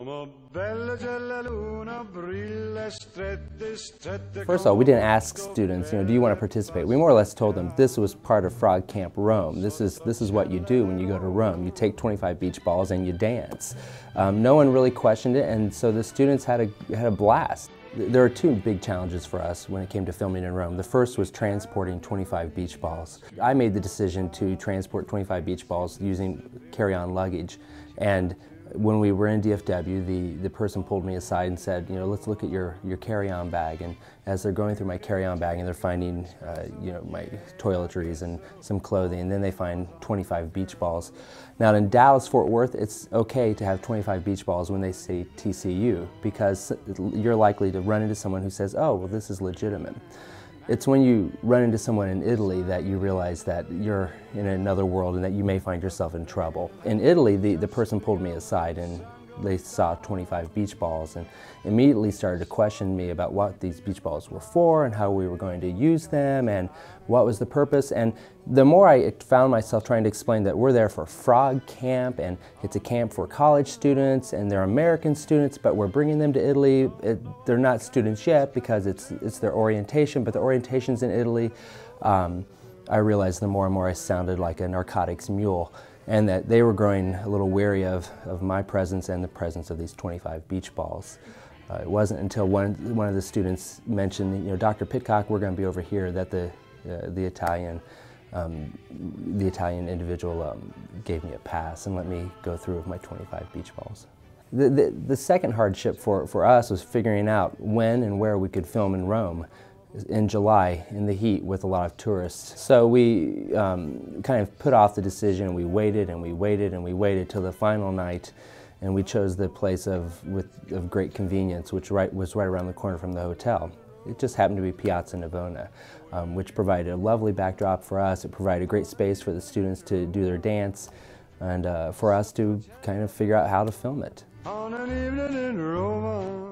First of all, we didn't ask students, do you want to participate? We more or less told them this was part of Frog Camp Rome. This is what you do when you go to Rome. You take 25 beach balls and you dance. No one really questioned it, and so the students had a blast. There are two big challenges for us when it came to filming in Rome. The first was transporting 25 beach balls. I made the decision to transport 25 beach balls using carry-on luggage, and when we were in DFW, the person pulled me aside and said, let's look at your carry-on bag. And as they're going through my carry-on bag and they're finding, my toiletries and some clothing, and then they find 25 beach balls. Now in Dallas-Fort Worth, it's okay to have 25 beach balls when they say TCU, because you're likely to run into someone who says, oh, well, this is legitimate. It's when you run into someone in Italy that you realize that you're in another world and that you may find yourself in trouble. In Italy, the person pulled me aside and they saw 25 beach balls and immediately started to question me about what these beach balls were for and how we were going to use them and what was the purpose. And the more I found myself trying to explain that we're there for Frog Camp and it's a camp for college students and they're American students, but we're bringing them to Italy. They're not students yet because it's their orientation, but the orientation's in Italy. I realized the more and more I sounded like a narcotics mule, and that they were growing a little wary of my presence and the presence of these 25 beach balls. It wasn't until one of the students mentioned, Dr. Pitcock, we're going to be over here, that the Italian individual gave me a pass and let me go through with my 25 beach balls. The second hardship for us was figuring out when and where we could film in Rome in July in the heat with a lot of tourists. So we kind of put off the decision, and we waited and we waited and we waited till the final night, and we chose the place of great convenience, which was right around the corner from the hotel. It just happened to be Piazza Navona, which provided a lovely backdrop for us. It provided a great space for the students to do their dance and for us to kind of figure out how to film it. On an evening in Rome.